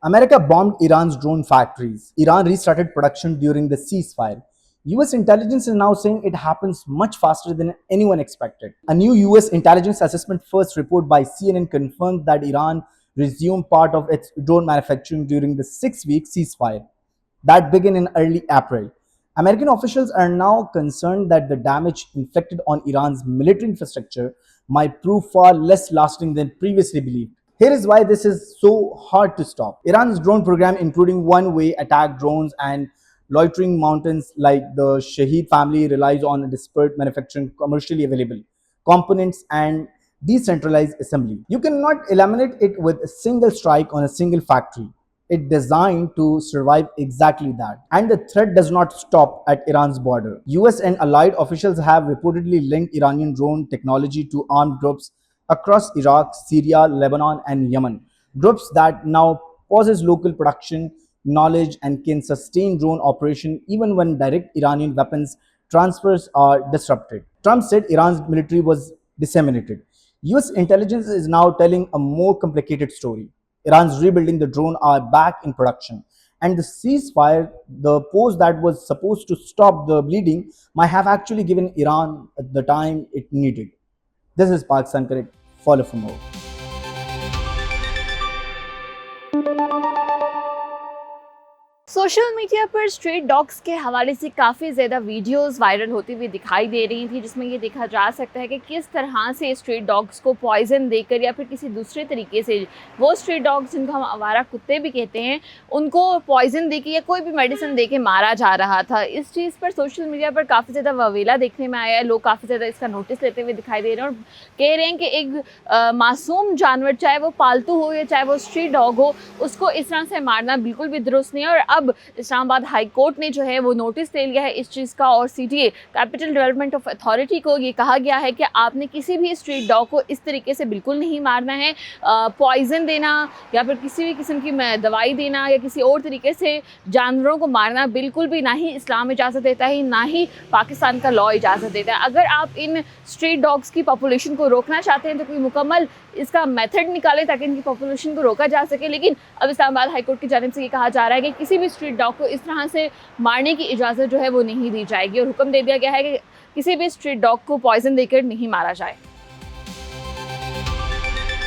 America bombed Iran's drone factories. Iran restarted production during the ceasefire. US intelligence is now saying it happens much faster than anyone expected. A new US intelligence assessment first report by CNN confirmed that Iran resumed part of its drone manufacturing during the 6-week ceasefire that began in early April. American officials are now concerned that the damage inflicted on Iran's military infrastructure might prove far less lasting than previously believed. Here is why this is so hard to stop. Iran's drone program, including one-way attack drones and loitering mountains like the Shaheed family, relies on disparate manufacturing, commercially available components, and decentralized assembly. You cannot eliminate it with a single strike on a single factory. It's designed to survive exactly that. And the threat does not stop at Iran's border. US and allied officials have reportedly linked Iranian drone technology to armed groups across Iraq, Syria, Lebanon, and Yemen. Groups that now possess local production knowledge and can sustain drone operation even when direct Iranian weapons transfers are disrupted. Trump said Iran's military was disseminated. US intelligence is now telling a more complicated story. Iran's rebuilding the drone are back in production. And the ceasefire, the pause that was supposed to stop the bleeding, might have actually given Iran the time it needed. This is Pakistan Correct. Follow for more. Social media पर street dogs के हवाले से काफ़ी ज़्यादा videos viral होती हुई दिखाई दे रही थी, जिसमें ये देखा जा सकता है कि किस तरह से स्ट्रीट डॉग्स को पॉइजन देकर या फिर किसी दूसरे तरीके से वो स्ट्रीट डॉग्स जिनको हम आवारा कुत्ते भी कहते हैं उनको पॉइजन देके या कोई भी मेडिसिन देके मारा जा रहा था। इस चीज़ पर सोशल मीडिया पर काफ़ी ज़्यादा ववेला देखने में आया है। लोग काफ़ी ज़्यादा इसका नोटिस लेते हुए दिखाई दे रहे हैं और कह रहे हैं कि एक मासूम जानवर, चाहे वो पालतू हो या चाहे वो स्ट्रीट डॉग हो, उसको इस तरह से मारना बिल्कुल भी दुरुस्त नहीं है। और अब इस्लामाबाद हाई कोर्ट ने जो है वो नोटिस ले लिया है इस चीज़ का और CTA capital development of authority को ये कहा गया है कि आपने किसी भी स्ट्रीट डॉग को इस तरीके से बिल्कुल नहीं मारना है। पॉइजन देना या फिर किसी भी किस्म की दवाई देना या किसी और तरीके से जानवरों को मारना बिल्कुल भी ना ही इस्लाम इजाज़त देता है, ना ही पाकिस्तान का लॉ इजाज़त देता है। अगर आप इन स्ट्रीट डॉग्स की पॉपुलेशन को रोकना चाहते हैं तो कोई मुकम्मल इसका मेथड निकालें ताकि इनकी पॉपुलेशन को रोका जा सके। लेकिन अब इस्लामाबाद हाई कोर्ट की जानिब से ये कहा जा रहा है कि किसी भी स्ट्रीट डॉग को इस तरह से मारने की इजाज़त जो है वो नहीं दी जाएगी और हुक्म दे दिया गया है कि किसी भी स्ट्रीट डॉग को पॉइजन देकर नहीं मारा जाए।